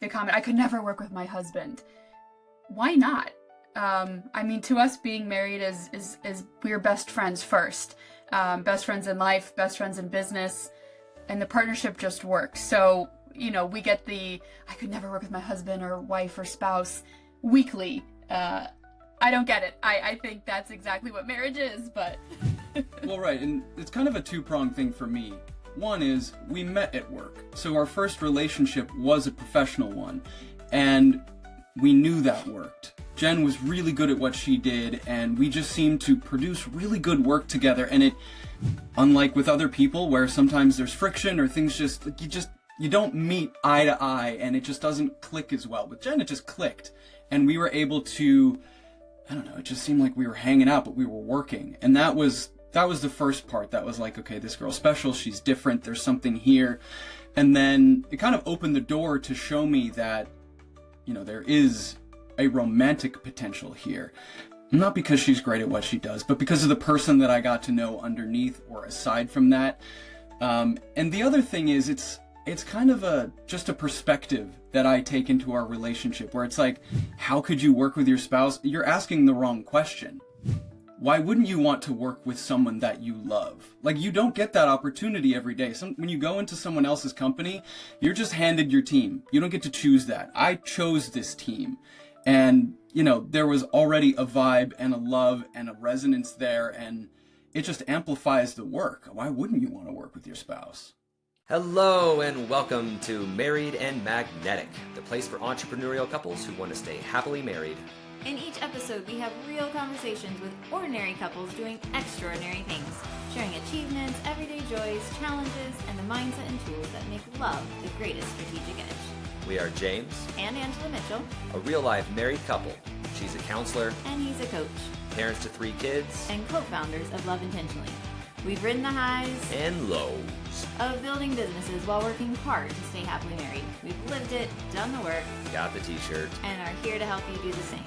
the comment, I could never work with my husband. Why not? I mean, to us, being married is we're best friends first. Best friends in life, best friends in business, and the partnership just works. So, we get I could never work with my husband or wife or spouse weekly. I don't get it. I think that's exactly what marriage is, but... Well, right, and it's kind of a two-pronged thing for me. One is, we met at work, so our first relationship was a professional one, and we knew that worked. Jen was really good at what she did, and we just seemed to produce really good work together, and it, unlike with other people where sometimes there's friction or things you don't meet eye to eye, and it just doesn't click as well. With Jen, it just clicked, and we were able to, I don't know, it just seemed like we were hanging out, but we were working, and that was the first part. That was like, okay, this girl's special, she's different, there's something here. And then it kind of opened the door to show me that, there is a romantic potential here. Not because she's great at what she does, but because of the person that I got to know underneath or aside from that. And the other thing is, it's kind of just a perspective that I take into our relationship, where it's like, how could you work with your spouse? You're asking the wrong question. Why wouldn't you want to work with someone that you love? Like, you don't get that opportunity every day. When you go into someone else's company, you're just handed your team. You don't get to choose that. I chose this team. And, there was already a vibe and a love and a resonance there, and it just amplifies the work. Why wouldn't you want to work with your spouse? Hello and welcome to Married and Magnetic, the place for entrepreneurial couples who want to stay happily married. In each episode, we have real conversations with ordinary couples doing extraordinary things, sharing achievements, everyday joys, challenges, and the mindset and tools that make love the greatest strategic edge. We are James And Angela Mitchell. A real-life married couple. She's a counselor. And he's a coach. Parents to 3 kids. And co-founders of Love Intentionally. We've ridden the highs and lows of building businesses while working hard to stay happily married. We've lived it, done the work, got the t-shirt, and are here to help you do the same.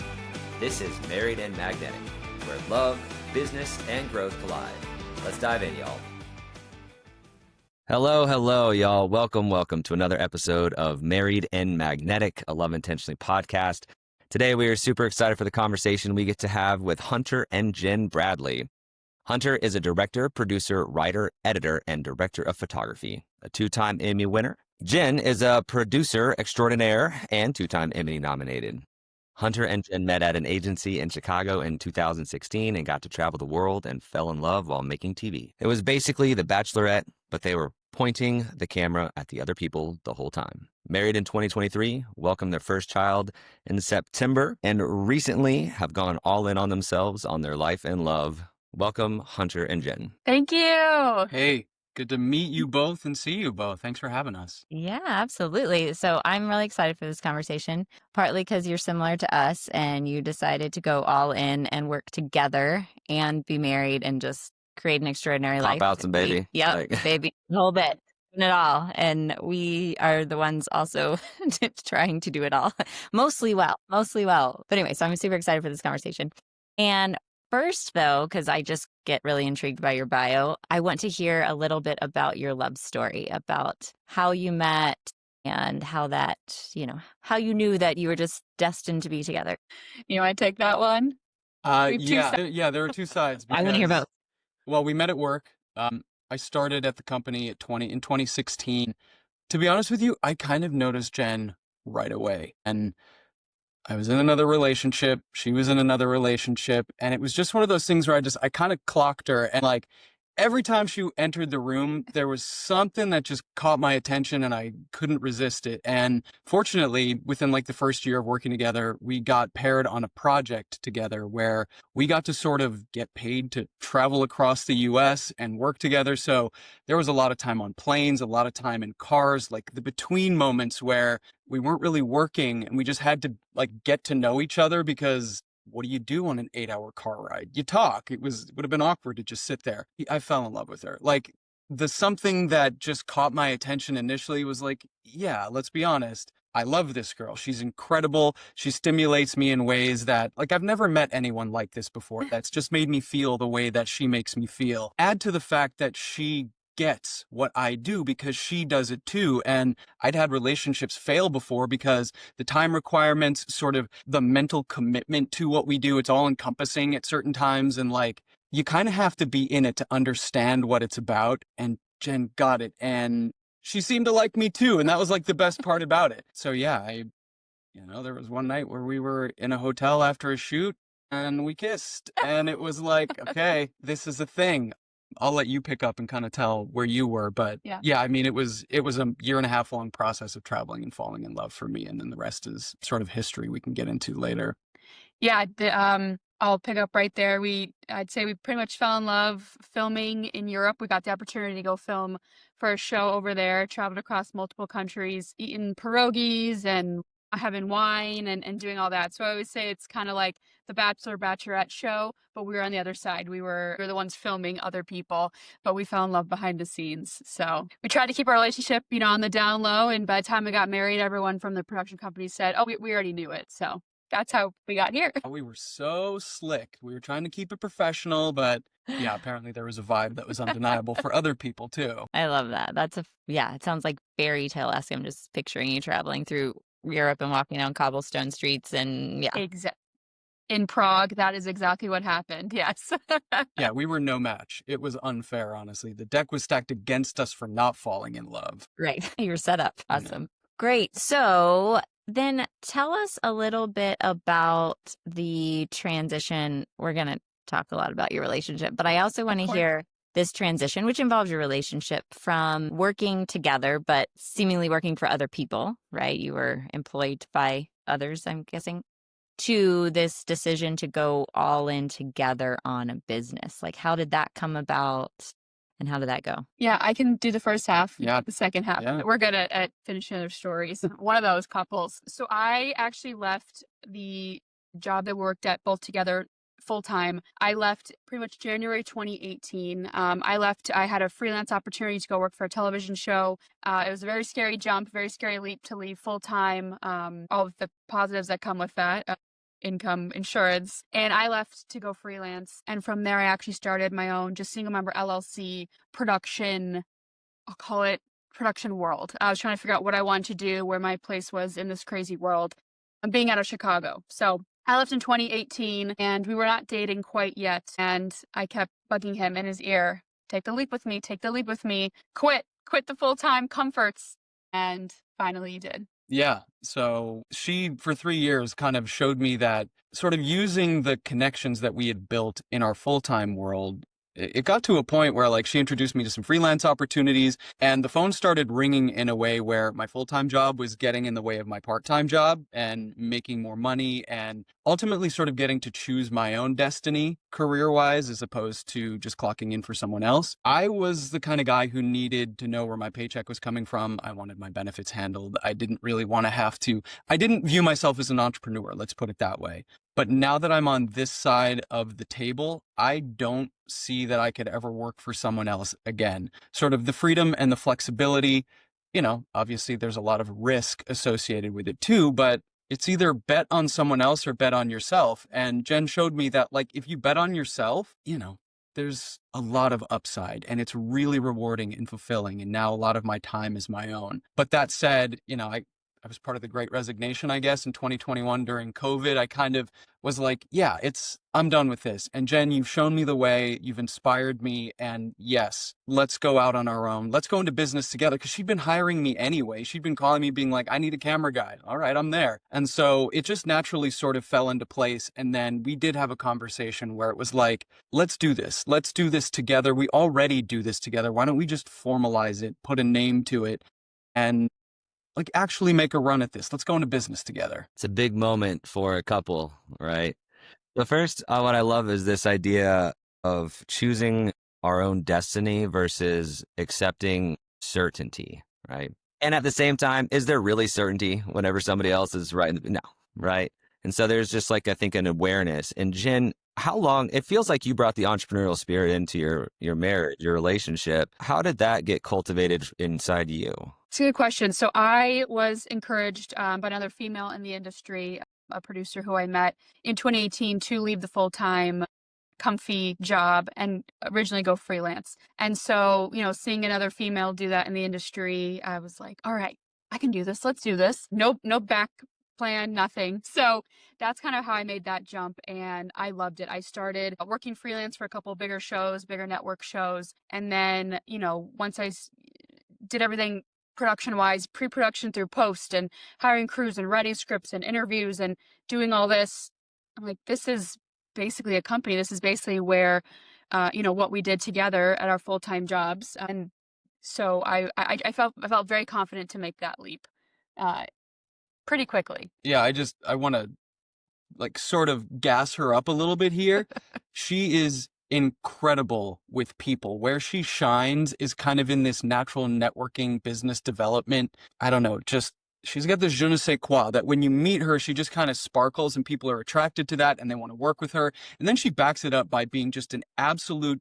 This is Married and Magnetic, where love, business, and growth collide. Let's dive in, y'all. Hello, y'all. Welcome to another episode of Married and Magnetic, a Love Intentionally podcast. Today, we are super excited for the conversation we get to have with Hunter and Jen Bradley. Hunter is a director, producer, writer, editor, and director of photography, a 2-time Emmy winner. Jen is a producer extraordinaire and 2-time Emmy nominated. Hunter and Jen met at an agency in Chicago in 2016 and got to travel the world and fell in love while making TV. It was basically The Bachelorette, but they were pointing the camera at the other people the whole time. Married in 2023, welcomed their first child in September, and recently have gone all in on themselves on their life and love. Welcome, Hunter and Jen. Thank you. Hey, good to meet you both and see you both. Thanks for having us. Yeah, absolutely. So I'm really excited for this conversation, partly because you're similar to us and you decided to go all in and work together and be married and just create an extraordinary life. Pop out some baby. Yep, baby, the whole bit. Doing it all. And we are the ones also trying to do it all. Mostly well. But anyway, so I'm super excited for this conversation. And first, though, because I just get really intrigued by your bio, I want to hear a little bit about your love story, about how you met and how that, how you knew that you were just destined to be together. You want to take that one? Yeah, there are 2 sides. I want to hear both. Well, we met at work. I started at the company in 2016. To be honest with you, I kind of noticed Jen right away. And I was in another relationship. She was in another relationship. And it was just one of those things where I kind of clocked her. And like every time she entered the room, there was something that just caught my attention and I couldn't resist it. And fortunately, within like the first year of working together, we got paired on a project together where we got to sort of get paid to travel across the US and work together. So there was a lot of time on planes, a lot of time in cars, like the between moments where we weren't really working and we just had to like get to know each other, because what do you do on an 8-hour car ride? You talk. It would have been awkward to just sit there. I fell in love with her. Like something that just caught my attention initially was like, yeah, let's be honest. I love this girl. She's incredible. She stimulates me in ways that, like, I've never met anyone like this before. That's just made me feel the way that she makes me feel. Add to the fact that she gets what I do because she does it too. And I'd had relationships fail before because the time requirements, sort of the mental commitment to what we do, it's all encompassing at certain times. And like, you kind of have to be in it to understand what it's about. And Jen got it. And she seemed to like me too. And that was like the best part about it. So yeah, there was one night where we were in a hotel after a shoot and we kissed. And it was like, okay, this is a thing. I'll let you pick up and kind of tell where you were. But yeah, I mean, it was a 1.5 year long process of traveling and falling in love for me. And then the rest is sort of history we can get into later. Yeah, I'll pick up right there. I'd say we pretty much fell in love filming in Europe. We got the opportunity to go film for a show over there, traveled across multiple countries, eating pierogies and having wine and doing all that. So I always say it's kind of like the Bachelor Bachelorette show, but we were on the other side. We were the ones filming other people, but we fell in love behind the scenes. So we tried to keep our relationship, on the down low. And by the time we got married, everyone from the production company said, oh, we already knew it. So that's how we got here. We were so slick. We were trying to keep it professional, but yeah, apparently there was a vibe that was undeniable for other people too. I love that. It sounds like fairy tale-esque. I'm just picturing you traveling through Europe and walking down cobblestone streets and in Prague, that is exactly what happened. Yes. Yeah, we were no match. It was unfair, honestly. The deck was stacked against us for not falling in love. Right. You're set up. Awesome. Great. So then tell us a little bit about the transition. We're going to talk a lot about your relationship, but I also want to hear this transition, which involves your relationship from working together, but seemingly working for other people, right? You were employed by others, I'm guessing, to this decision to go all in together on a business. Like, how did that come about? And how did that go? Yeah, I can do the first half. Yeah. The second half. Yeah. We're good at finishing their stories. One of those couples. So I actually left the job that we worked at both together full time. I left pretty much January 2018. I had a freelance opportunity to go work for a television show. It was a very scary jump, very scary leap to leave full time. All of the positives that come with that. Income insurance, and I left to go freelance, and from there I actually started my own just single member LLC production. I'll call it production world. I was trying to figure out what I wanted to do, where my place was in this crazy world. I'm being out of Chicago, so I left in 2018, and we were not dating quite yet, and I kept bugging him in his ear, take the leap with me, quit the full-time comforts, and finally he did. Yeah. So she, for 3 years, kind of showed me that sort of using the connections that we had built in our full-time world. It got to a point where like she introduced me to some freelance opportunities and the phone started ringing in a way where my full-time job was getting in the way of my part-time job and making more money and ultimately sort of getting to choose my own destiny career-wise as opposed to just clocking in for someone else. I was the kind of guy who needed to know where my paycheck was coming from. I wanted my benefits handled. I didn't really want to I didn't view myself as an entrepreneur, let's put it that way. But now that I'm on this side of the table, I don't see that I could ever work for someone else again. Sort of the freedom and the flexibility, obviously there's a lot of risk associated with it too, but it's either bet on someone else or bet on yourself. And Jen showed me that like, if you bet on yourself, there's a lot of upside and it's really rewarding and fulfilling. And now a lot of my time is my own. But that said, I was part of the Great Resignation, I guess, in 2021 during COVID. I kind of was like, yeah, I'm done with this. And Jen, you've shown me the way, you've inspired me. And yes, let's go out on our own. Let's go into business together. Because she'd been hiring me anyway. She'd been calling me being like, I need a camera guy. All right, I'm there. And so it just naturally sort of fell into place. And then we did have a conversation where it was like, let's do this. Let's do this together. We already do this together. Why don't we just formalize it, put a name to it, and like actually make a run at this. Let's go into business together. It's a big moment for a couple, right? But first, what I love is this idea of choosing our own destiny versus accepting certainty, right? And at the same time, is there really certainty whenever somebody else is right? No, right? And so there's just like, I think, an awareness. And Jen, how long, it feels like you brought the entrepreneurial spirit into your marriage, your relationship. How did that get cultivated inside you? It's a good question. So I was encouraged by another female in the industry, a producer who I met in 2018 to leave the full-time comfy job and originally go freelance. And so, seeing another female do that in the industry, I was like, all right, I can do this. Let's do this. No back plan, nothing. So that's kind of how I made that jump, and I loved it. I started working freelance for a couple bigger shows, bigger network shows. And then, once I did everything production wise, pre-production through post, and hiring crews and writing scripts and interviews and doing all this, I'm like, this is basically a company. This is basically where, what we did together at our full-time jobs. And so I felt very confident to make that leap pretty quickly. Yeah, I want to like sort of gas her up a little bit here. She is incredible with people. Where she shines is kind of in this natural networking, business development. I don't know, just she's got this je ne sais quoi that when you meet her, she just kind of sparkles and people are attracted to that and they want to work with her. And then she backs it up by being just an absolute,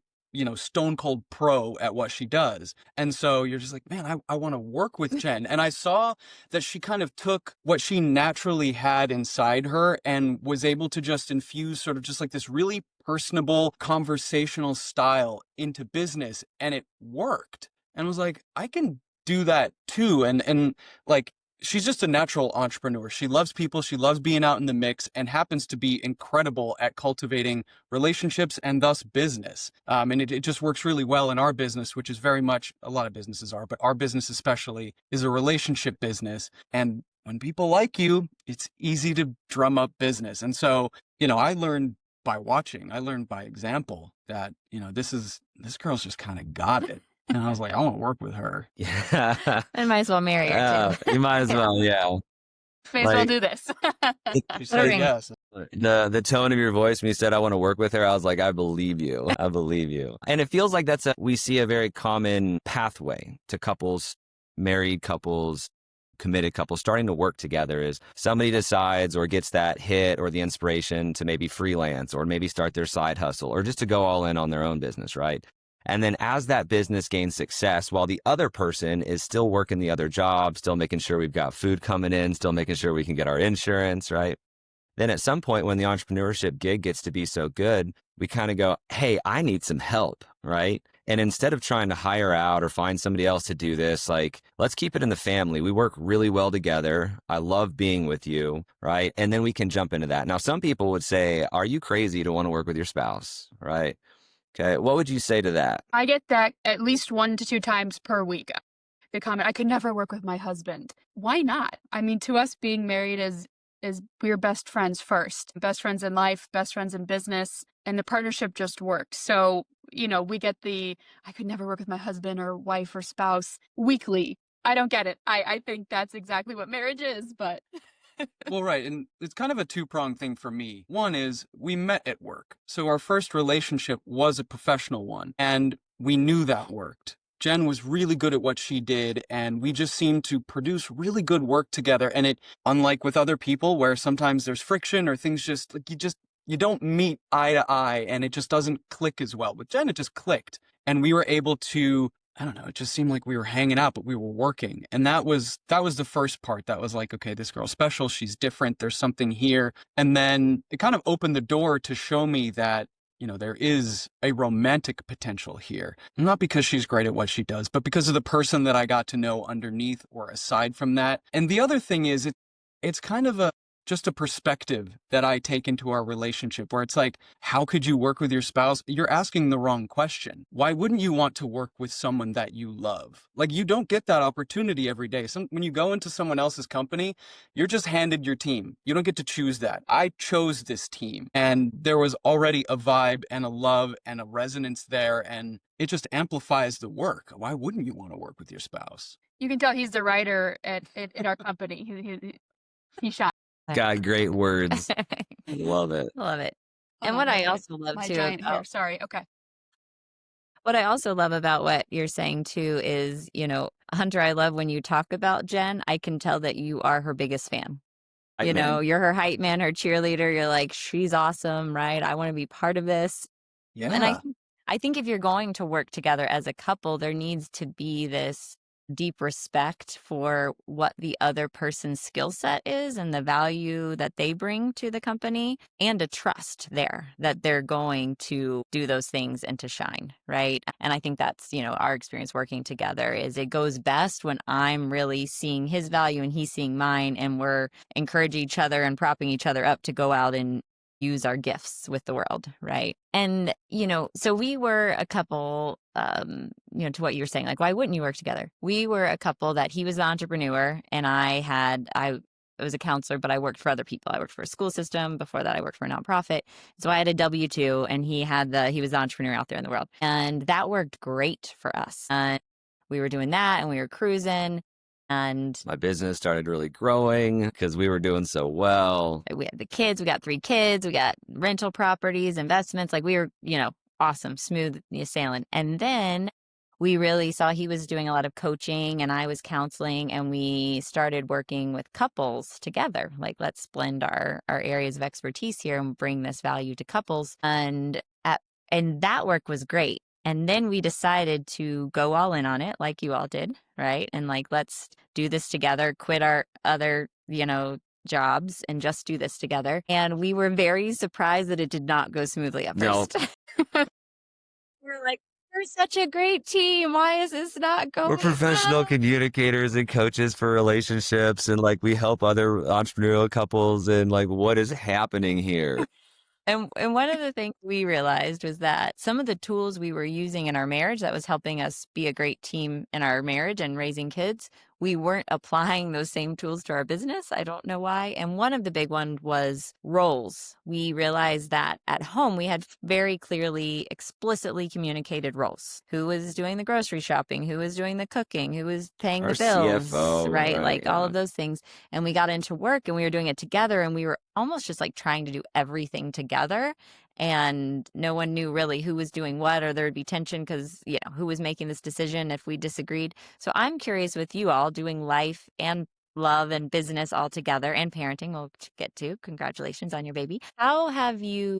stone cold pro at what she does. And so you're just like, man, I want to work with Jen. And I saw that she kind of took what she naturally had inside her and was able to just infuse sort of just like this really personable conversational style into business. And it worked. And I was like, I can do that too. And like, she's just a natural entrepreneur. She loves people. She loves being out in the mix and happens to be incredible at cultivating relationships and thus business. And it just works really well in our business, which is very much, a lot of businesses are, but our business especially is a relationship business. And when people like you, it's easy to drum up business. And so, I learned by watching, I learned by example that, this girl's just kind of got it. And I was like, I want to work with her. Yeah. I might as well marry her too. You might as well, yeah. May as well do this. She said Ring. yes. The tone of your voice when you said I want to work with her, I was like, I believe you. I believe you. And it feels like we see a very common pathway to couples, married couples, committed couples starting to work together is somebody decides or gets that hit or the inspiration to maybe freelance or maybe start their side hustle or just to go all in on their own business, right? And then as that business gains success, while the other person is still working the other job, still making sure we've got food coming in, still making sure we can get our insurance, right? Then at some point when the entrepreneurship gig gets to be so good, we kind of go, hey, I need some help, right? And instead of trying to hire out or find somebody else to do this, like, let's keep it in the family. We work really well together. I love being with you, right? And then we can jump into that. Now, some people would say, are you crazy to want to work with your spouse, right? Okay, what would you say to that? I get that at least 1 to 2 times per week. The comment, I could never work with my husband. Why not? I mean, to us, being married is we're best friends first, best friends in life, best friends in business, and the partnership just works. So, we get I could never work with my husband or wife or spouse weekly. I don't get it. I think that's exactly what marriage is, but... Well, right. And it's kind of a two-pronged thing for me. One is we met at work. So our first relationship was a professional one, and we knew that worked. Jen was really good at what she did, and we just seemed to produce really good work together. And it, unlike with other people where sometimes there's friction or things just like you don't meet eye to eye and it just doesn't click as well. With Jen, it just clicked. And we were able to, I don't know, it just seemed like we were hanging out, but we were working. And that was the first part. That was like, okay, this girl's special. She's different. There's something here. And then it kind of opened the door to show me that, there is a romantic potential here. Not because she's great at what she does, but because of the person that I got to know underneath or aside from that. And the other thing is it's kind of just a perspective that I take into our relationship where it's like, how could you work with your spouse? You're asking the wrong question. Why wouldn't you want to work with someone that you love? Like, you don't get that opportunity every day. When you go into someone else's company, you're just handed your team. You don't get to choose that. I chose this team, and there was already a vibe and a love and a resonance there, and it just amplifies the work. Why wouldn't you want to work with your spouse? You can tell he's the writer at our company. He shot. God, great words. Love it. Love it. And what I also love my too giant hair. Sorry. Okay. What I also love about what you're saying too is, Hunter, I love when you talk about Jen, I can tell that you are her biggest fan. Hype man. You're her hype man, her cheerleader. You're like, she's awesome, right? I want to be part of this. Yeah. And I think if you're going to work together as a couple, there needs to be this deep respect for what the other person's skill set is and the value that they bring to the company, and a trust there that they're going to do those things and to shine, right? And I think that's, our experience working together is it goes best when I'm really seeing his value and he's seeing mine, and we're encouraging each other and propping each other up to go out and use our gifts with the world, right? And, so we were a couple, to what you're saying, like, why wouldn't you work together? We were a couple that he was the entrepreneur and I was a counselor, but I worked for other people. I worked for a school system. Before that, I worked for a nonprofit. So I had a W-2, and he was the entrepreneur out there in the world. And that worked great for us. We were doing that and we were cruising. And my business started really growing because we were doing so well. We had the kids, we got 3 kids, we got rental properties, investments. Like we were, awesome, smooth sailing. And then we really saw he was doing a lot of coaching and I was counseling, and we started working with couples together. Like, let's blend our areas of expertise here and bring this value to couples. And that work was great. And then we decided to go all in on it, like you all did, right? And like, let's do this together, quit our other, jobs and just do this together. And we were very surprised that it did not go smoothly at first. We're like, we're such a great team. Why is this not going? We're professional communicators and coaches for relationships, and like we help other entrepreneurial couples, and like, what is happening here? And one of the things we realized was that some of the tools we were using in our marriage that was helping us be a great team in our marriage and raising kids, we weren't applying those same tools to our business. I don't know why. And one of the big ones was roles. We realized that at home we had very clearly, explicitly communicated roles. Who was doing the grocery shopping? Who was doing the cooking? Who was paying Our the bills? CFO, right? right, Like all yeah. of those things. And we got into work and we were doing it together, and we were almost just like trying to do everything together. And no one knew really who was doing what, or there would be tension because, who was making this decision if we disagreed. So I'm curious, with you all doing life and love and business all together, and parenting, we'll get to. Congratulations on your baby. How have you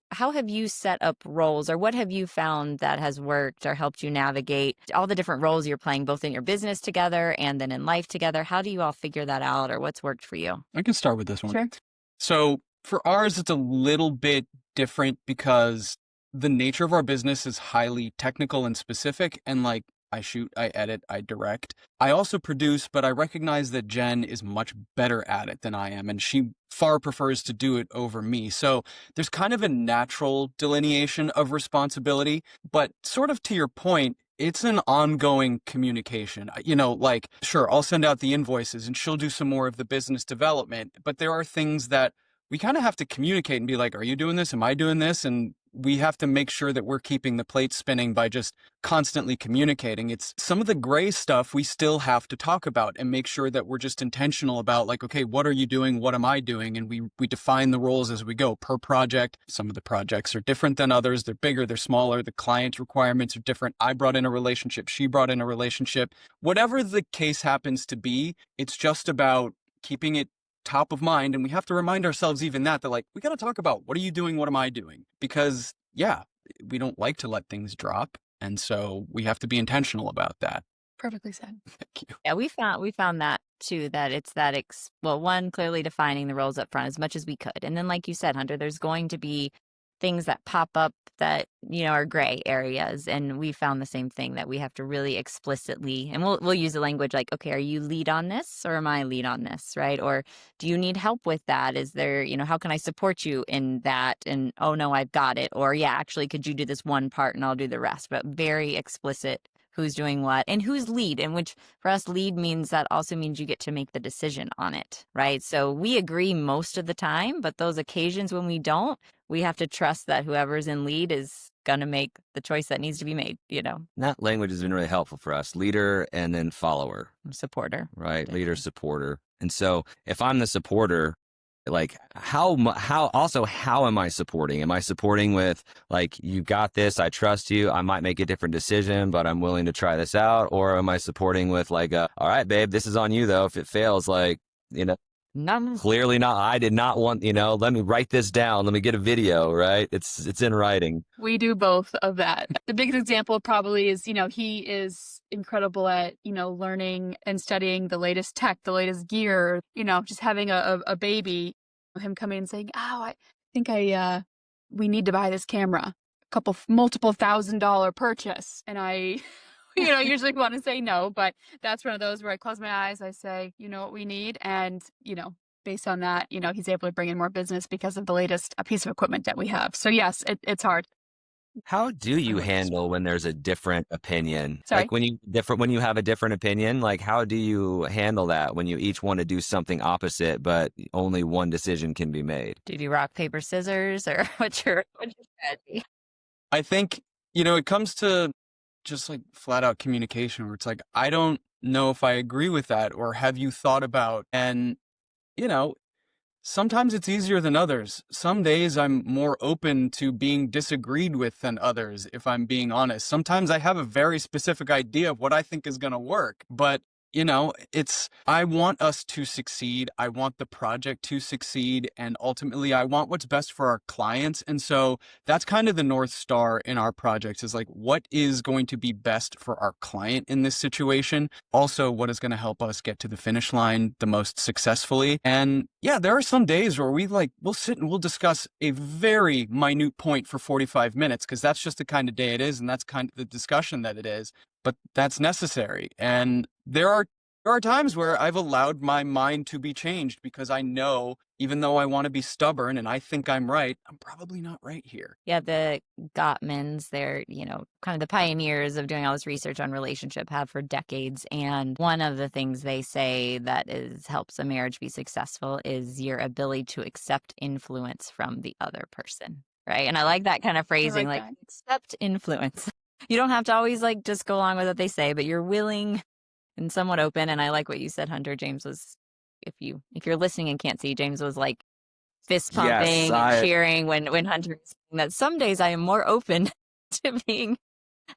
set up roles, or what have you found that has worked or helped you navigate all the different roles you're playing, both in your business together and then in life together? How do you all figure that out, or what's worked for you? I can start with this one. Sure. So for ours, it's a little bit different because the nature of our business is highly technical and specific. And like, I shoot, I edit, I direct. I also produce, but I recognize that Jen is much better at it than I am, and she far prefers to do it over me. So there's kind of a natural delineation of responsibility, but sort of to your point, it's an ongoing communication. Like, sure, I'll send out the invoices and she'll do some more of the business development, but there are things that we kind of have to communicate and be like, are you doing this? Am I doing this? And we have to make sure that we're keeping the plate spinning by just constantly communicating. It's some of the gray stuff we still have to talk about and make sure that we're just intentional about, like, okay, what are you doing? What am I doing? And we define the roles as we go per project. Some of the projects are different than others. They're bigger, they're smaller. The client requirements are different. I brought in a relationship. She brought in a relationship. Whatever the case happens to be, it's just about keeping it top of mind. And we have to remind ourselves even that like, we got to talk about, what are you doing? What am I doing? Because we don't like to let things drop. And so we have to be intentional about that. Perfectly said. Thank you. Yeah, we found that too, that it's that, one, clearly defining the roles up front as much as we could. And then, like you said, Hunter, there's going to be things that pop up that, are gray areas. And we found the same thing, that we have to really explicitly, and we'll use the language like, okay, are you lead on this or am I lead on this, right? Or do you need help with that? Is there, how can I support you in that? And, oh no, I've got it. Or yeah, actually, could you do this one part and I'll do the rest? But very explicit who's doing what and who's lead. And which for us, lead also means you get to make the decision on it, right? So we agree most of the time, but those occasions when we don't, we have to trust that whoever's in lead is going to make the choice that needs to be made, That language has been really helpful for us. Leader and then follower. Supporter. Right. Leader, supporter. And so if I'm the supporter, like how am I supporting? Am I supporting with like, you got this, I trust you, I might make a different decision, but I'm willing to try this out? Or am I supporting with like, all right, babe, this is on you though. If it fails, like, None. Clearly not. I did not want, let me write this down. Let me get a video, right? It's in writing. We do both of that. The biggest example probably is, he is incredible at, learning and studying the latest tech, the latest gear, just having a baby, him coming and saying, oh, I think we need to buy this camera, multiple $1,000 purchase. And I, usually want to say no, but that's one of those where I close my eyes, I say, you know what we need. And, based on that, he's able to bring in more business because of the latest piece of equipment that we have. So yes, it's hard. How do you handle when there's a different opinion? Sorry? Like when you have a different opinion, like how do you handle that when you each want to do something opposite, but only one decision can be made? Do you do rock, paper, scissors, or what's your strategy? I think, it comes to just like flat out communication where it's like, I don't know if I agree with that, or have you thought about, and, sometimes it's easier than others. Some days I'm more open to being disagreed with than others, if I'm being honest. Sometimes I have a very specific idea of what I think is going to work, but I want us to succeed. I want the project to succeed. And ultimately, I want what's best for our clients. And so that's kind of the North Star in our projects, is like, what is going to be best for our client in this situation? Also, what is going to help us get to the finish line the most successfully? And yeah, there are some days where we'll sit and we'll discuss a very minute point for 45 minutes, because that's just the kind of day it is. And that's kind of the discussion that it is. But that's necessary. And there are times where I've allowed my mind to be changed, because I know, even though I want to be stubborn and I think I'm right, I'm probably not right here. Yeah, the Gottmans, they're, kind of the pioneers of doing all this research on relationship, have for decades. And one of the things they say that helps a marriage be successful is your ability to accept influence from the other person, right? And I like that kind of phrasing, like accept influence. You don't have to always just go along with what they say, but you're willing and somewhat open. And I like what you said, Hunter. James was, if you're listening and can't see, James was fist pumping and cheering when Hunter was saying that some days I am more open to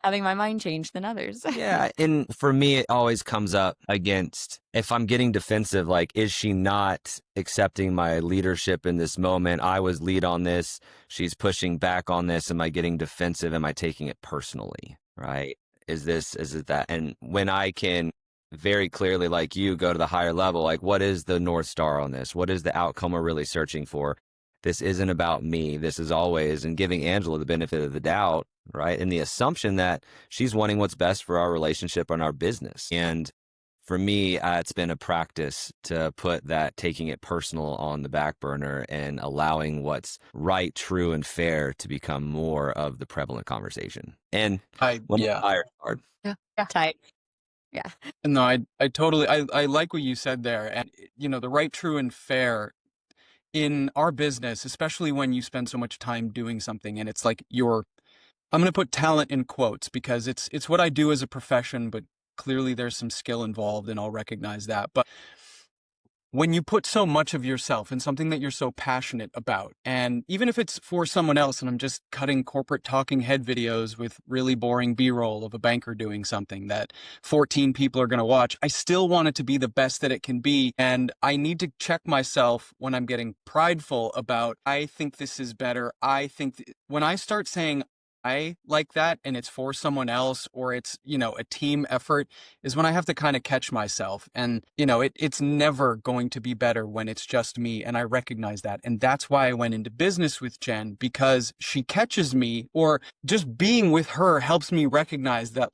having my mind changed than others. Yeah. And for me, it always comes up against, if I'm getting defensive, is she not accepting my leadership in this moment? I was lead on this. She's pushing back on this. Am I getting defensive? Am I taking it personally? Right? Is it that? And when I can very clearly, like you, go to the higher level, what is the North Star on this? What is the outcome we're really searching for? This isn't about me. This is always, and giving Angela the benefit of the doubt, right? And the assumption that she's wanting what's best for our relationship and our business. And for me, it's been a practice to put that taking it personal on the back burner and allowing what's right, true, and fair to become more of the prevalent conversation. And hard. Yeah. Tight. Yeah. No, I totally, I like what you said there. And, the right, true, and fair in our business, especially when you spend so much time doing something and it's like I'm going to put talent in quotes, because it's what I do as a profession, but clearly there's some skill involved, and I'll recognize that. But when you put so much of yourself in something that you're so passionate about, and even if it's for someone else, and I'm just cutting corporate talking head videos with really boring B-roll of a banker doing something that 14 people are going to watch, I still want it to be the best that it can be. And I need to check myself when I'm getting prideful about, I think this is better. When I start saying, I like that, and it's for someone else, or it's, a team effort, is when I have to kind of catch myself. And, it's never going to be better when it's just me. And I recognize that. And that's why I went into business with Jen, because she catches me, or just being with her helps me recognize that,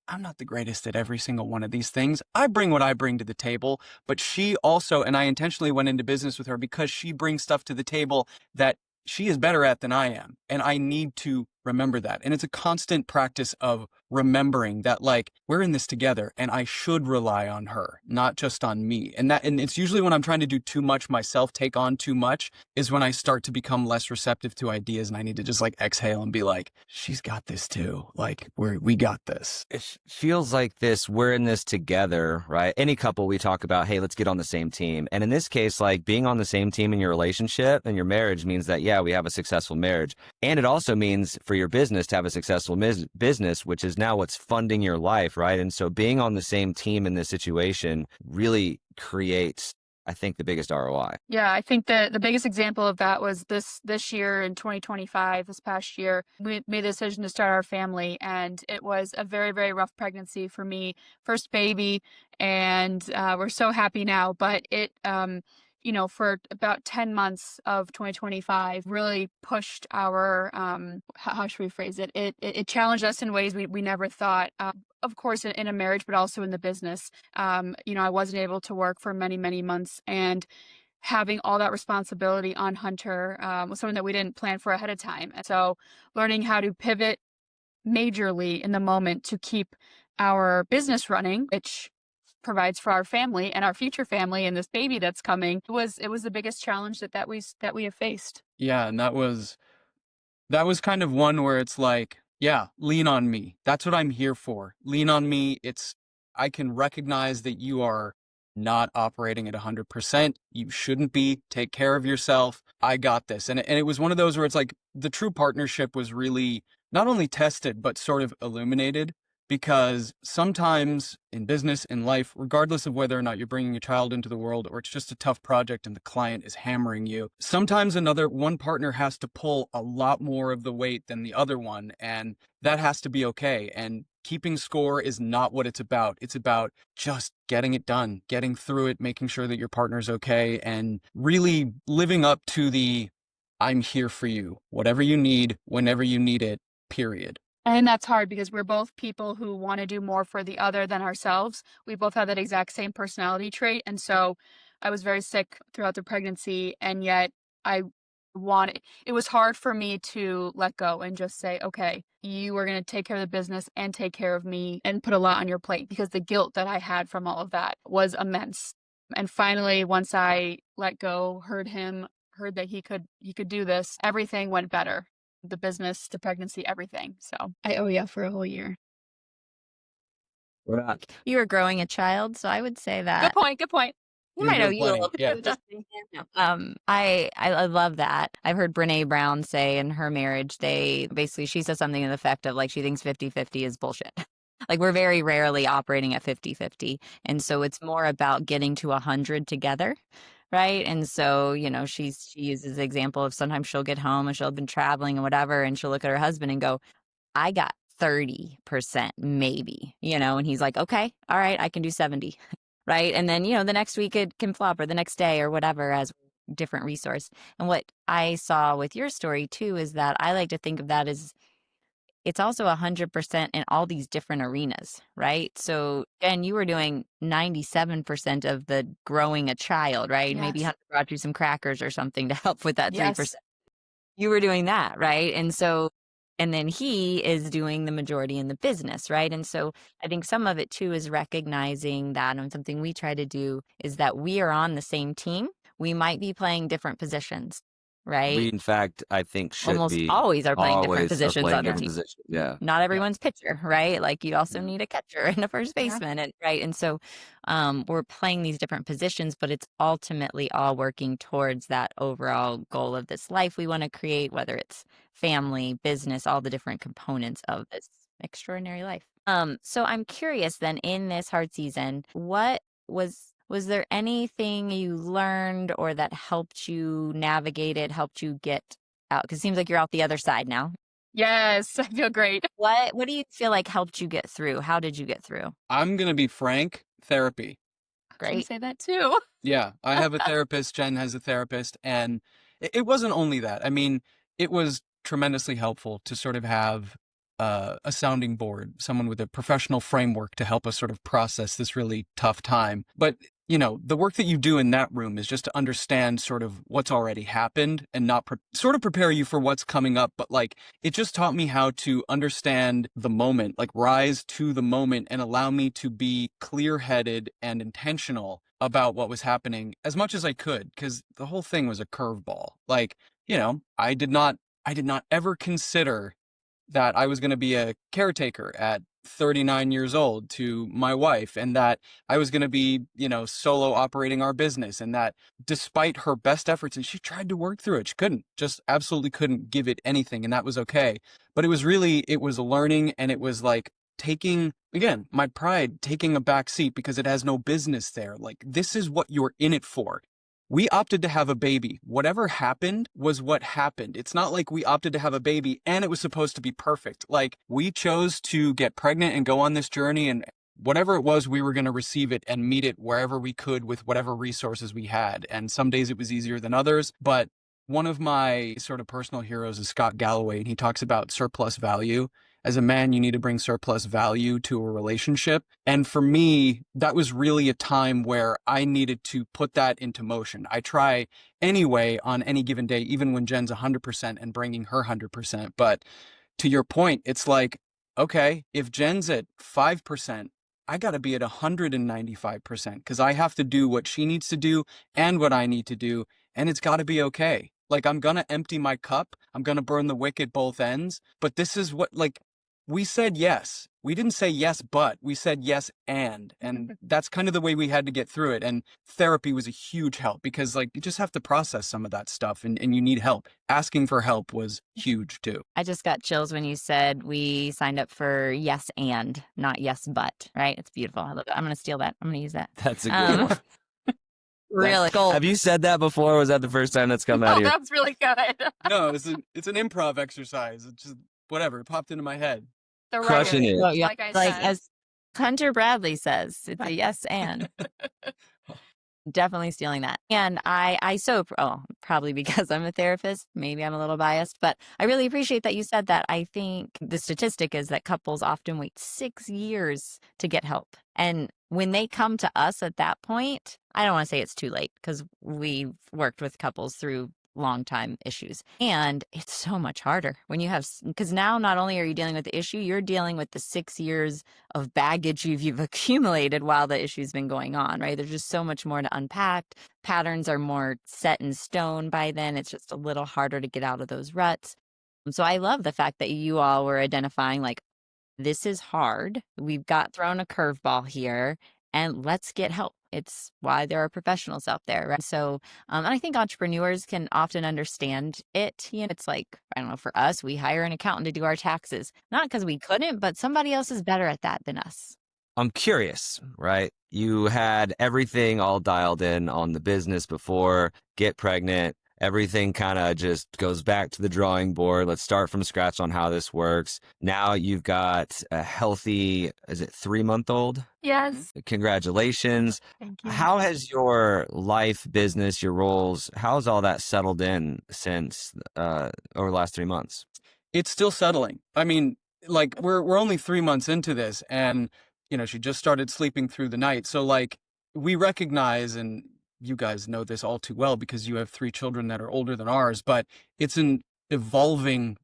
I'm not the greatest at every single one of these things. I bring what I bring to the table, but she also, and I intentionally went into business with her because she brings stuff to the table that she is better at than I am. And I need to remember that. And it's a constant practice of remembering that, we're in this together, and I should rely on her, not just on me. And it's usually when I'm trying to do too much myself, take on too much, is when I start to become less receptive to ideas, and I need to just exhale and be like, she's got this too. We got this. It feels like this, we're in this together, right? Any couple, we talk about, hey, let's get on the same team. And in this case, being on the same team in your relationship and your marriage means that, yeah, we have a successful marriage. And it also means for your business to have a successful business, which is now what's funding your life, right? And so being on the same team in this situation really creates, I think, the biggest ROI. Yeah, I think the biggest example of that was this year in 2025, this past year, we made the decision to start our family, and it was a very, very rough pregnancy for me, first baby, and we're so happy now. But it, for about 10 months of 2025, really pushed our, how should we phrase it? It challenged us in ways we never thought. Of course, in a marriage, but also in the business. I wasn't able to work for many, many months, and having all that responsibility on Hunter was something that we didn't plan for ahead of time. And so learning how to pivot majorly in the moment to keep our business running, which provides for our family and our future family and this baby that's coming, it was the biggest challenge that we have faced. Yeah, and that was kind of one where it's like, yeah, lean on me. That's what I'm here for. Lean on me. I can recognize that you are not operating at 100%. You shouldn't be. Take care of yourself. I got this. And it was one of those where it's like the true partnership was really not only tested, but sort of illuminated, because sometimes in business, in life, regardless of whether or not you're bringing a child into the world or it's just a tough project and the client is hammering you, sometimes one partner has to pull a lot more of the weight than the other one, and that has to be okay. And keeping score is not what it's about. It's about just getting it done, getting through it, making sure that your partner's okay, and really living up to the I'm here for you, whatever you need, whenever you need it, period. And that's hard because we're both people who want to do more for the other than ourselves. We both have that exact same personality trait. And so I was very sick throughout the pregnancy, and yet it was hard for me to let go and just say, okay, you are going to take care of the business and take care of me and put a lot on your plate, because the guilt that I had from all of that was immense. And finally, once I let go, heard that he could do this, everything went better. The business, the pregnancy, everything. So I owe you for a whole year. We're not. You were growing a child, so I would say Good that point. Good point. you You're might owe doing you a plenty. little Yeah. bit. Just I love that. I've heard Brene Brown say in her marriage, she says something in the effect of like she thinks 50-50 is bullshit. Like we're very rarely operating at 50-50. And so it's more about getting to 100 together. Right. And so, she uses the example of sometimes she'll get home and she'll have been traveling and whatever. And she'll look at her husband and go, I got 30% maybe, and he's like, okay, all right, I can do 70. Right. And then, the next week it can flop, or the next day or whatever, as different resource. And what I saw with your story too is that I like to think of that as it's also 100% in all these different arenas, right? So, Jen, you were doing 97% of the growing a child, right? Maybe Yes. Hunter brought you some crackers or something to help with that 3%. Yes. You were doing that, right? And then he is doing the majority in the business, right? And so I think some of it too is recognizing that, and something we try to do is that we are on the same team. We might be playing different positions, right? We, in fact, I think should Almost be always are playing different always are positions playing on the different team. positions. Yeah. Not everyone's pitcher, right? Like you also Yeah. need a catcher and a first Yeah. baseman, and right. And so we're playing these different positions, but it's ultimately all working towards that overall goal of this life we want to create, whether it's family, business, all the different components of this extraordinary life. So I'm curious then, in this hard season, what was there anything you learned or that helped you navigate it, helped you get out? Because it seems like you're out the other side now. Yes, I feel great. What do you feel like helped you get through? How did you get through? I'm going to be frank, therapy. I can Great. say that too. Yeah, I have a therapist. Jen has a therapist. And it wasn't only that. I mean, it was tremendously helpful to sort of have a sounding board, someone with a professional framework to help us sort of process this really tough time. But, the work that you do in that room is just to understand sort of what's already happened and not sort of prepare you for what's coming up. But like, it just taught me how to understand the moment, like rise to the moment, and allow me to be clear-headed and intentional about what was happening as much as I could, because the whole thing was a curveball. Like, I did not ever consider that I was going to be a caretaker at 39 years old to my wife, and that I was going to be, solo operating our business, and that despite her best efforts, and she tried to work through it, she couldn't, just absolutely couldn't give it anything. And that was okay. But it was a learning, and it was like taking, again, my pride, taking a back seat because it has no business there. Like, this is what you're in it for. We opted to have a baby. Whatever happened was what happened. It's not like we opted to have a baby and it was supposed to be perfect. Like, we chose to get pregnant and go on this journey, and whatever it was, we were going to receive it and meet it wherever we could with whatever resources we had. And some days it was easier than others. But one of my sort of personal heroes is Scott Galloway, and he talks about surplus value. As a man, you need to bring surplus value to a relationship. And for me, that was really a time where I needed to put that into motion. I try anyway on any given day, even when Jen's 100% and bringing her 100%. But to your point, it's like, okay, if Jen's at 5%, I got to be at 195% because I have to do what she needs to do and what I need to do. And it's got to be okay. Like, I'm going to empty my cup. I'm going to burn the wick at both ends. But this is what, like, we said yes. We didn't say yes, but we said yes, and that's kind of the way we had to get through it. And therapy was a huge help because, like, you just have to process some of that stuff, and you need help. Asking for help was huge too. I just got chills when you said we signed up for yes and, not yes but, right? It's beautiful. I love it. I'm going to steal that. I'm going to use that. That's a good one. Really gold. Have you said that before? Or was that the first time that's come out of Oh, you? that was really good. No, it's an improv exercise. It's just whatever. It popped into my head. The Crushing writer, it. Well, yeah, like I like said. as Hunter Bradley says, it's a yes and. Definitely stealing that. And probably because I'm a therapist, maybe I'm a little biased, but I really appreciate that you said that. I think the statistic is that couples often wait 6 years to get help. And when they come to us at that point, I don't want to say it's too late because we've worked with couples through long time issues. And it's so much harder when you have, because now not only are you dealing with the issue, you're dealing with the 6 years of baggage you've accumulated while the issue's been going on, right? There's just so much more to unpack. Patterns are more set in stone by then. It's just a little harder to get out of those ruts. So I love the fact that you all were identifying, like, this is hard. We've got thrown a curveball here, and let's get help. It's why there are professionals out there, right? So, and I think entrepreneurs can often understand it. You know, it's like, I don't know, for us, we hire an accountant to do our taxes, not because we couldn't, but somebody else is better at that than us. I'm curious, right? You had everything all dialed in on the business before, get pregnant. Everything kind of just goes back to the drawing board. Let's start from scratch on how this works. Now you've got a healthy, is it 3-month-old? Yes. Congratulations. Thank you. How has your life, business, your roles, how's all that settled in since over the last 3 months? It's still settling. I mean, like, we're only 3 months into this, and she just started sleeping through the night. So, like, we recognize, and you guys know this all too well because you have 3 children that are older than ours, but it's an evolving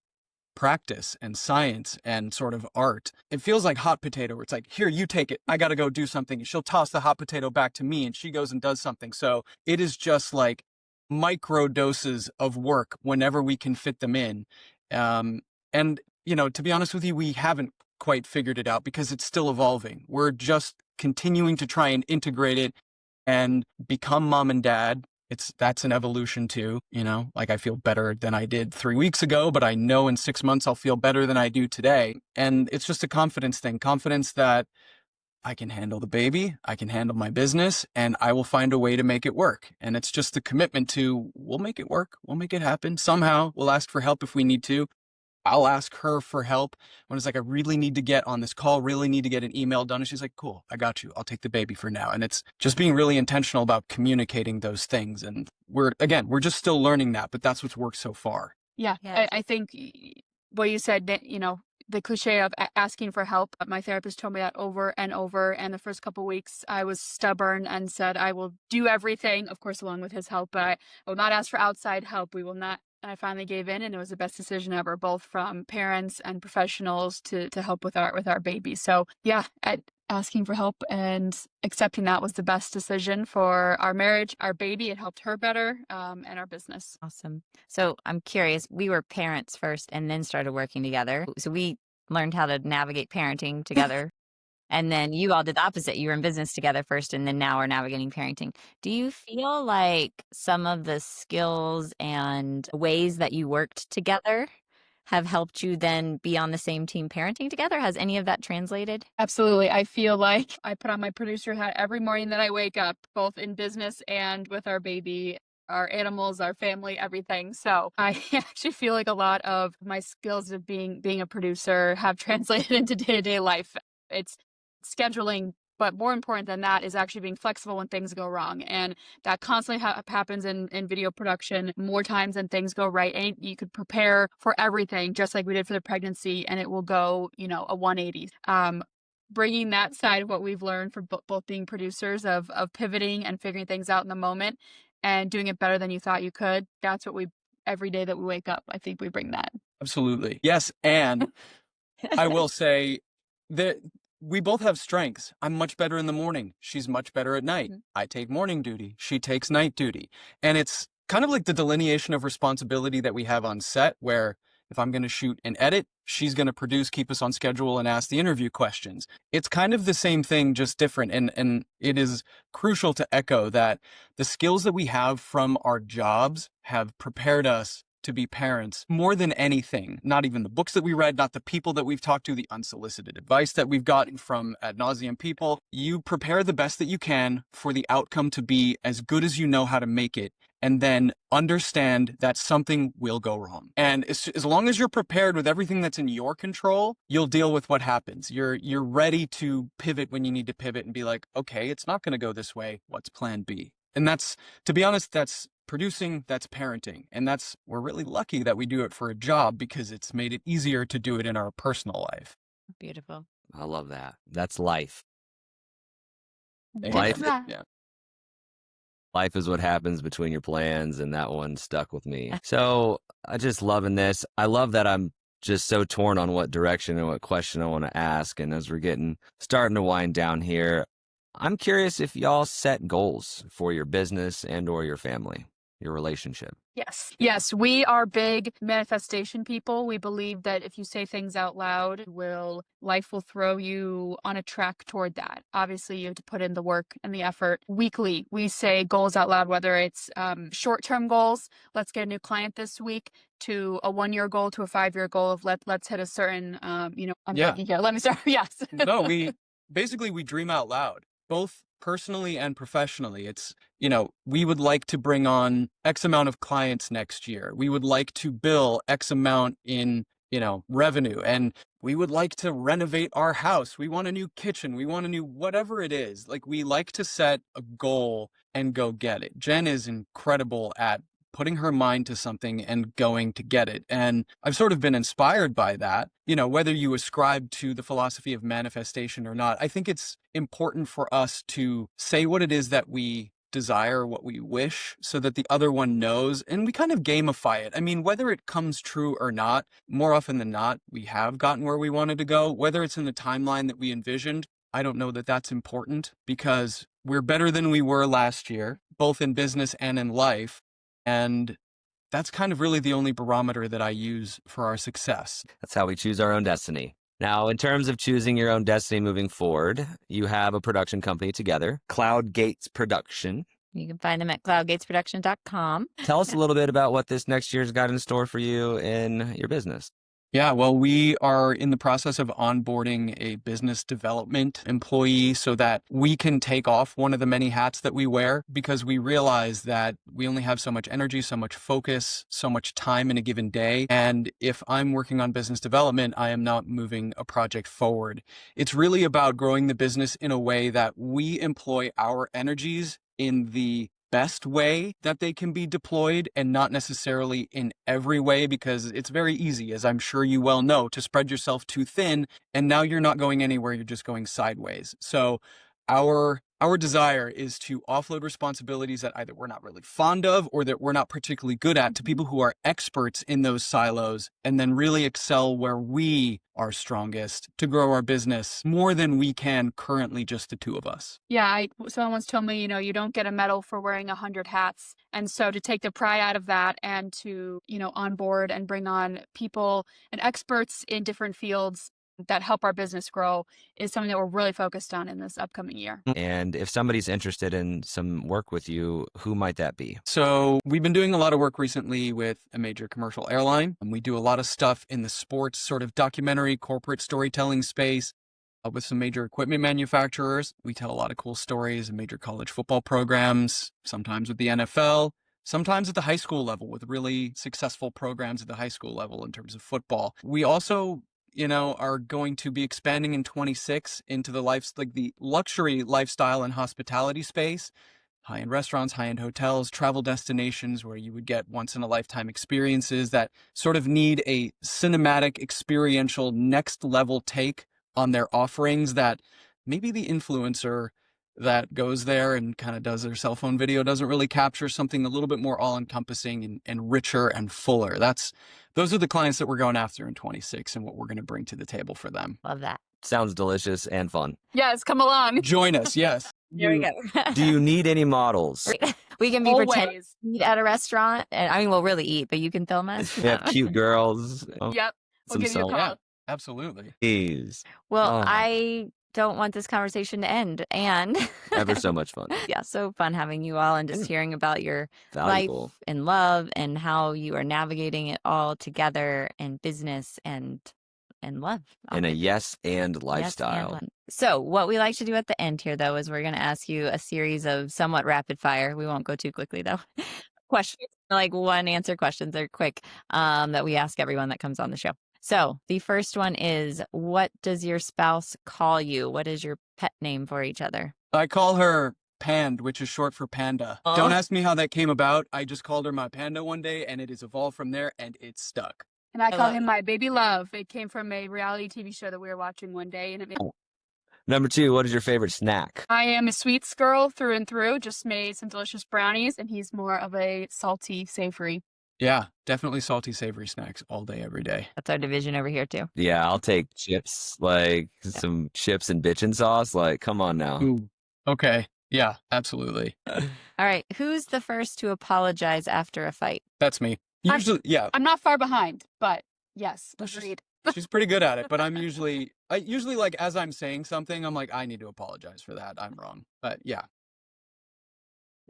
practice and science and sort of art. It feels like hot potato where it's like, here, you take it. I got to go do something. And she'll toss the hot potato back to me and she goes and does something. So it is just like micro doses of work whenever we can fit them in. And, to be honest with you, we haven't quite figured it out because it's still evolving. We're just continuing to try and integrate it and become mom and dad. That's an evolution too, like, I feel better than I did 3 weeks ago, but I know in 6 months I'll feel better than I do today. And it's just a confidence thing, confidence that I can handle the baby, I can handle my business, and I will find a way to make it work. And it's just the commitment to, we'll make it work. We'll make it happen. Somehow we'll ask for help if we need to. I'll ask her for help when it's like, I really need to get on this call, really need to get an email done. And she's like, cool, I got you. I'll take the baby for now. And it's just being really intentional about communicating those things. And we're just still learning that, but that's what's worked so far. Yeah. Yeah. I think what you said, that, the cliche of asking for help. My therapist told me that over and over. And the first couple of weeks, I was stubborn and said, I will do everything, of course, along with his help, but I will not ask for outside help. We will not. And I finally gave in, and it was the best decision ever, both from parents and professionals to help with our baby. So yeah, asking for help and accepting that was the best decision for our marriage, our baby. It helped her better, and our business. Awesome. So I'm curious, we were parents first and then started working together. So we learned how to navigate parenting together. And then you all did the opposite. You were in business together first, and then now we're navigating parenting. Do you feel like some of the skills and ways that you worked together have helped you then be on the same team parenting together? Has any of that translated? Absolutely. I feel like I put on my producer hat every morning that I wake up, both in business and with our baby, our animals, our family, everything. So I actually feel like a lot of my skills of being a producer have translated into day-to-day life. It's scheduling, but more important than that is actually being flexible when things go wrong. And that constantly happens in video production more times than things go right. And you could prepare for everything, just like we did for the pregnancy, and it will go, a 180. Bringing that side of what we've learned from both being producers of pivoting and figuring things out in the moment and doing it better than you thought you could. That's what every day that we wake up, I think we bring that. Absolutely. Yes. And I will say that we both have strengths. I'm much better in the morning. She's much better at night. I take morning duty. She takes night duty. And it's kind of like the delineation of responsibility that we have on set, where if I'm going to shoot and edit, she's going to produce, keep us on schedule, and ask the interview questions. It's kind of the same thing, just different. And it is crucial to echo that the skills that we have from our jobs have prepared us to be parents more than anything. Not even the books that we read, not the people that we've talked to, the unsolicited advice that we've gotten from ad nauseum people. You prepare the best that you can for the outcome to be as good as you know how to make it, and then understand that something will go wrong. And as long as you're prepared with everything that's in your control, you'll deal with what happens. You're ready to pivot when you need to pivot and be like, okay, it's not going to go this way. What's plan B? And that's, to be honest, that's producing, that's parenting. And we're really lucky that we do it for a job, because it's made it easier to do it in our personal life. Beautiful. I love that. That's life. Life, Yeah. yeah. Life is what happens between your plans, and that one stuck with me. So I just loving this. I love that I'm just so torn on what direction and what question I want to ask. And as we're starting to wind down here, I'm curious if y'all set goals for your business and or your family, your relationship. Yes, we are big manifestation people. We believe that if you say things out loud, life will throw you on a track toward that. Obviously, you have to put in the work and the effort. Weekly, we say goals out loud, whether it's short-term goals, let's get a new client this week, to a 1-year goal, to a 5-year goal of let's hit a certain, I'm Yeah. thinking here. Let me start. Yes. No, we dream out loud, both personally and professionally. It's, we would like to bring on X amount of clients next year. We would like to bill X amount in, revenue. And we would like to renovate our house. We want a new kitchen. We want a new whatever it is. Like, we like to set a goal and go get it. Jen is incredible at putting her mind to something and going to get it. And I've sort of been inspired by that. Whether you ascribe to the philosophy of manifestation or not, I think it's important for us to say what it is that we desire, what we wish, so that the other one knows, and we kind of gamify it. I mean, whether it comes true or not, more often than not, we have gotten where we wanted to go. Whether it's in the timeline that we envisioned, I don't know that that's important, because we're better than we were last year, both in business and in life. And that's kind of really the only barometer that I use for our success. That's how we choose our own destiny. Now, in terms of choosing your own destiny moving forward, you have a production company together, Cloud Gates Production. You can find them at cloudgatesproduction.com. Tell us a little bit about what this next year's got in store for you in your business. Yeah, well, we are in the process of onboarding a business development employee so that we can take off one of the many hats that we wear, because we realize that we only have so much energy, so much focus, so much time in a given day. And if I'm working on business development, I am not moving a project forward. It's really about growing the business in a way that we employ our energies in the best way that they can be deployed, and not necessarily in every way, because it's very easy, as I'm sure you well know, to spread yourself too thin, and now you're not going anywhere, you're just going sideways. So our desire is to offload responsibilities that either we're not really fond of or that we're not particularly good at to people who are experts in those silos, and then really excel where we are strongest to grow our business more than we can currently, just the two of us. Yeah, someone once told me, you don't get a medal for wearing 100 hats. And so to take the pride out of that and to, onboard and bring on people and experts in different fields that help our business grow is something that we're really focused on in this upcoming year. And if somebody's interested in some work with you, who might that be? So we've been doing a lot of work recently with a major commercial airline, and we do a lot of stuff in the sports sort of documentary corporate storytelling space with some major equipment manufacturers. We tell a lot of cool stories in major college football programs, sometimes with the NFL, sometimes at the high school level with really successful programs at the high school level in terms of football. We also are going to be expanding in 26 into the the luxury lifestyle and hospitality space, high-end restaurants, high-end hotels, travel destinations where you would get once-in-a-lifetime experiences that sort of need a cinematic, experiential, next-level take on their offerings that maybe the influencer that goes there and kind of does their cell phone video doesn't really capture. Something a little bit more all-encompassing and richer and fuller. Those are the clients that we're going after in 26 and what we're going to bring to the table for them. Love that. Sounds delicious and fun. Yes, come along. Join us, yes. There we go. Do you need any models? We can be pretend Always. eat at a restaurant, and I mean, we'll really eat, but you can film us. We have cute girls. Oh, Yep. We'll some give you a salt. call. Yeah, absolutely. Please. Well, Oh. I don't want this conversation to end, and Ever so much fun. yeah, so fun having you all and just hearing about your Valuable. life and love and how you are navigating it all together in business and love. And a yes and Yes, lifestyle. and love. So what we like to do at the end here, though, is we're going to ask you a series of somewhat rapid fire. We won't go too quickly, though. Questions, like one answer questions. They're quick, that we ask everyone that comes on the show. So the first one is, what does your spouse call you? What is your pet name for each other? I call her Pand, which is short for panda. Oh. Don't ask me how that came about. I just called her my panda one day, and it has evolved from there, and it's stuck. And I call love him it. my baby love. It came from a reality TV show that we were watching one day, and it made Number 2, what is your favorite snack? I am a sweets girl through and through. Just made some delicious brownies, and he's more of a salty, savory. Yeah, definitely salty, savory snacks all day, every day. That's our division over here, too. Yeah, I'll take chips, like some chips and bitchin' sauce. Like, come on now. Ooh, okay. Yeah, absolutely. All right. Who's the first to apologize after a fight? That's me. I'm- Usually, yeah, I'm not far behind, but yes, That's just- agreed. she's pretty good at it, but I usually like as I'm saying something, I'm like, I need to apologize for that. I'm wrong. But yeah.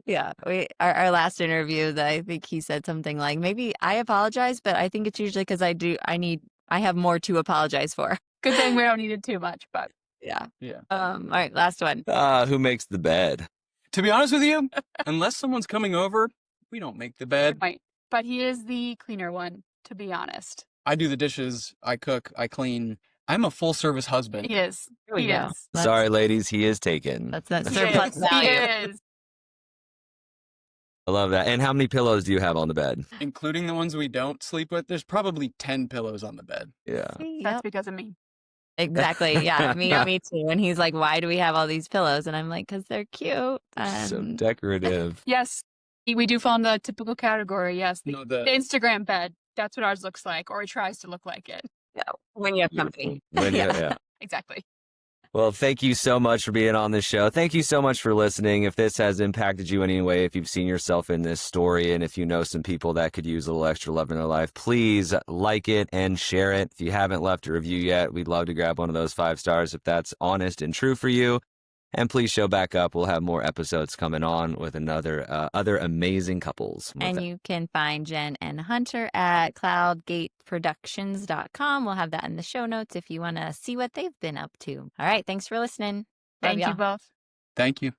Yeah, our last interview, that I think he said something like, maybe I apologize, but I think it's usually because I have more to apologize for. Good thing we don't need it too much, but Yeah. Yeah. All right, last one. Who makes the bed? To be honest with you, unless someone's coming over, we don't make the bed. right. But he is the cleaner one, to be honest. I do the dishes, I cook, I clean. I'm a full service husband. He is. There we He go. is. Sorry, ladies, he is taken. That's that He surplus is. He value. is. I love that. And how many pillows do you have on the bed? Including the ones we don't sleep with, there's probably 10 pillows on the bed. Yeah. See, That's yep. because of me. Exactly. Yeah, me too. And he's like, why do we have all these pillows? And I'm like, because they're cute. So And decorative. Yes, we do fall in the typical category. Yes, the, No, the Instagram bed. That's what ours looks like, or it tries to look like it. when you have company. When you- Yeah. yeah. Exactly. Well, thank you so much for being on this show. Thank you so much for listening. If this has impacted you in any way, if you've seen yourself in this story, and if you know some people that could use a little extra love in their life, please like it and share it. If you haven't left a review yet, we'd love to grab one of those 5 stars if that's honest and true for you. And please show back up. We'll have more episodes coming on with other amazing couples. With And that- you can find Jen and Hunter at cloudgateproductions.com. We'll have that in the show notes if you want to see what they've been up to. All right. Thanks for listening. Love Thank y'all. you both. Thank you.